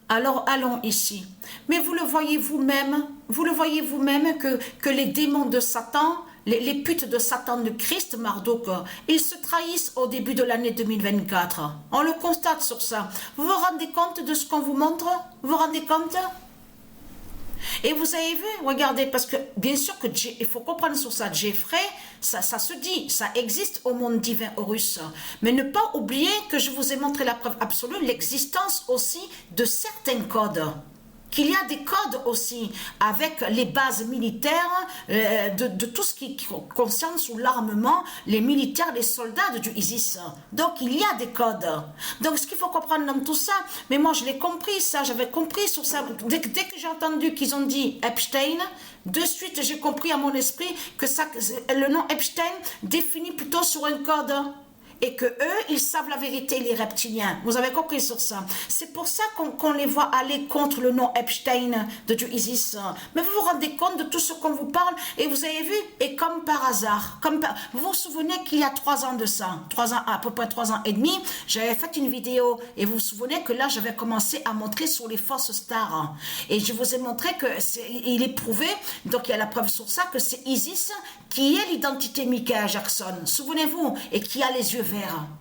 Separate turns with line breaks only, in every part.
Alors allons ici. Mais vous le voyez vous-même que les démons de Satan, les putes de Satan de Christ, Marduk, ils se trahissent au début de l'année 2024. On le constate sur ça. Vous vous rendez compte de ce qu'on vous montre? Vous vous rendez compte? Et vous avez vu, regardez, parce que bien sûr que il faut comprendre sur ça, Jeffrey, ça se dit, ça existe au monde divin Horus. Mais ne pas oublier que je vous ai montré la preuve absolue, l'existence aussi de certains codes. Qu'il y a des codes aussi avec les bases militaires de tout ce qui concerne sous l'armement, les militaires, les soldats du ISIS. Donc il y a des codes. Donc ce qu'il faut comprendre dans tout ça, mais moi je l'ai compris ça, j'avais compris sur ça. Dès que j'ai entendu qu'ils ont dit Epstein, de suite j'ai compris à mon esprit que ça, le nom Epstein définit plutôt sur un code. Et que eux, ils savent la vérité, les reptiliens. Vous avez compris sur ça. C'est pour ça qu'on les voit aller contre le nom Epstein du ISIS. Mais vous vous rendez compte de tout ce qu'on vous parle et vous avez vu, et comme par hasard, vous vous souvenez qu'il y a 3 ans de ça, 3 ans, à peu près 3 ans et demi, j'avais fait une vidéo et vous vous souvenez que là, j'avais commencé à montrer sur les fausses stars. Et je vous ai montré que il est prouvé, donc il y a la preuve sur ça, que c'est ISIS qui est l'identité Michael Jackson. Souvenez-vous, et qui a les yeux verts.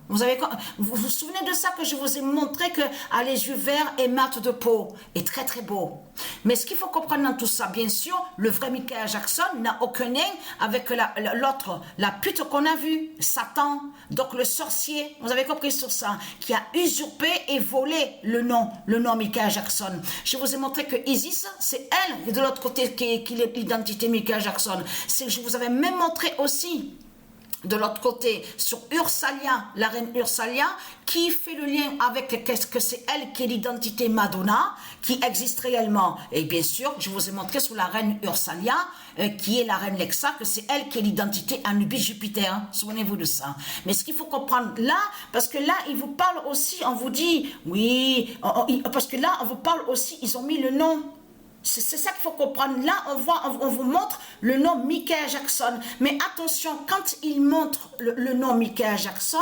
Vous vous souvenez de ça que je vous ai montré que a les yeux verts et mat de peau, est très très beau. Mais ce qu'il faut comprendre dans tout ça, bien sûr, le vrai Michael Jackson n'a aucun lien avec l'autre, la pute qu'on a vue, Satan, donc le sorcier, vous avez compris sur ça, qui a usurpé et volé le nom Michael Jackson. Je vous ai montré que Isis, c'est elle de l'autre côté qui est l'identité Michael Jackson. Je vous avais même montré aussi de l'autre côté, sur Ursalia, la reine Ursalia, qui fait le lien avec qu'est-ce que c'est elle qui est l'identité Madonna, qui existe réellement. Et bien sûr, je vous ai montré sur la reine Ursalia, qui est la reine Lexa, que c'est elle qui est l'identité Anubis-Jupiter. Hein. Souvenez-vous de ça. Mais ce qu'il faut comprendre là, parce que là, il vous parle aussi, on vous dit, oui, parce que là, on vous parle aussi, ils ont mis le nom. C'est ça qu'il faut comprendre. Là, on vous montre le nom Michael Jackson. Mais attention, quand il montre le nom Michael Jackson,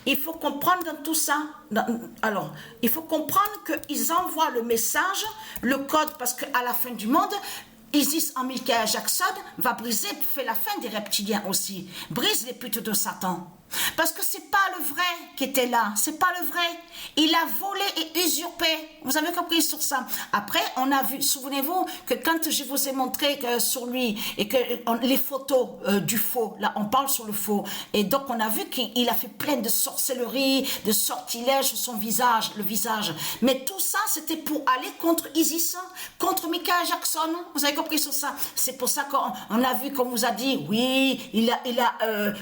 il faut comprendre dans tout ça. Alors, il faut comprendre qu'ils envoient le message, le code, parce qu'à la fin du monde, Isis en Michael Jackson va briser, fait la fin des reptiliens aussi. Brise les putes de Satan. Parce que c'est pas le vrai qui était là, c'est pas le vrai. Il a volé et usurpé. Vous avez compris sur ça. Après, on a vu, souvenez-vous que quand je vous ai montré sur lui et que les photos du faux, là on parle sur le faux, et donc on a vu qu'il a fait plein de sorcellerie, de sortilèges sur son visage, le visage. Mais tout ça, c'était pour aller contre Isis, contre Michael Jackson. Vous avez compris sur ça. C'est pour ça qu'on a vu, comme vous a dit, oui, il a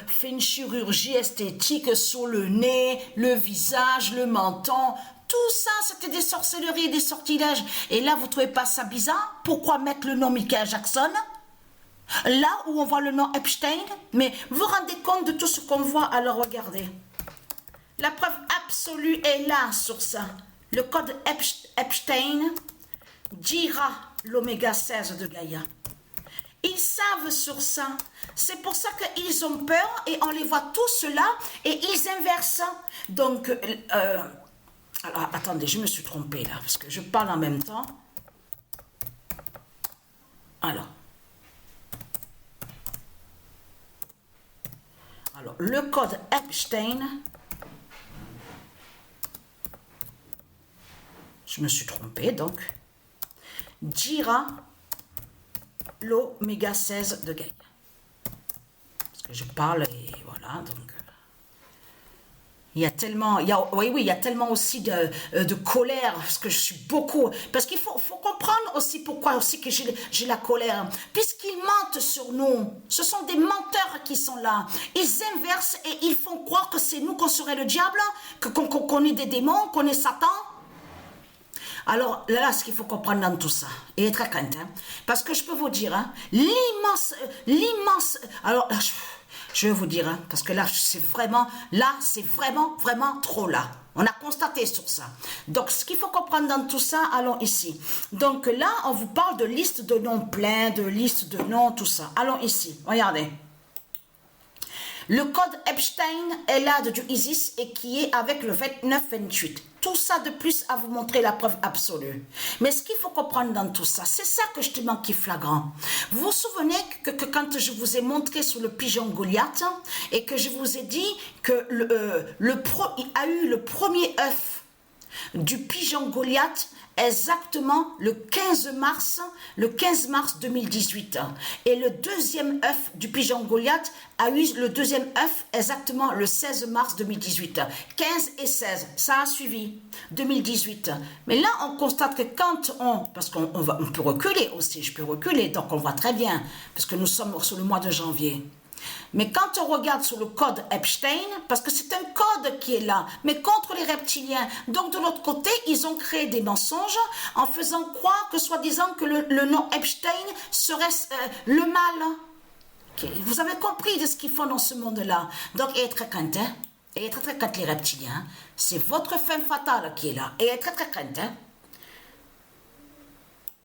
fait une chirurgie esthétique sur le nez, le visage, le menton. Tout ça, c'était des sorcelleries, des sortilèges. Et là, vous ne trouvez pas ça bizarre? Pourquoi mettre le nom Michael Jackson? Là où on voit le nom Epstein? Mais vous vous rendez compte de tout ce qu'on voit? Alors regardez. La preuve absolue est là sur ça. Le code Epstein dira l'oméga 16 de Gaïa. Ils savent sur ça. C'est pour ça qu'ils ont peur et on les voit tous là et ils inversent. Donc, alors attendez, je me suis trompée là parce que je parle en même temps. Alors, le code Epstein, je me suis trompée donc, dira l'oméga 16 de Gaïa. Parce que je parle et voilà, donc il y a tellement, oui, il y a tellement aussi de colère, parce que je suis beaucoup, parce qu'il faut comprendre aussi pourquoi aussi que j'ai la colère, puisqu'ils mentent sur nous, ce sont des menteurs qui sont là, ils inversent et ils font croire que c'est nous qu'on serait le diable, qu'on est des démons, qu'on est Satan. Alors là, ce qu'il faut comprendre dans tout ça, et être crainte, hein, parce que je peux vous dire, hein, l'immense, alors là, je vais vous dire, hein, parce que là, c'est vraiment trop là. On a constaté sur ça. Donc, ce qu'il faut comprendre dans tout ça, allons ici. Donc là, on vous parle de liste de noms pleins, de liste de noms, tout ça. Allons ici, regardez. Le code Epstein est là du ISIS et qui est avec le 29-28. tout ça de plus à vous montrer la preuve absolue. Mais ce qu'il faut comprendre dans tout ça, c'est ça que je te manque qui est flagrant. Vous vous souvenez que quand je vous ai montré sur le pigeon Goliath et que je vous ai dit que il a eu le premier œuf du pigeon Goliath exactement le 15 mars 2018. Et le deuxième œuf du pigeon Goliath a eu le deuxième œuf exactement le 16 mars 2018. 15 et 16, ça a suivi 2018. Mais là, on constate que quand parce qu'on peut reculer aussi, je peux reculer, donc on voit très bien, parce que nous sommes sur le mois de janvier. Mais quand on regarde sur le code Epstein, parce que c'est un code qui est là, mais contre les reptiliens. Donc de l'autre côté, ils ont créé des mensonges en faisant croire que soi-disant que le nom Epstein serait le mal. Okay. Vous avez compris de ce qu'ils font dans ce monde-là. Donc, et très crainte, hein? Et très très crainte les reptiliens. C'est votre fin fatale qui est là. Et très très crainte, hein?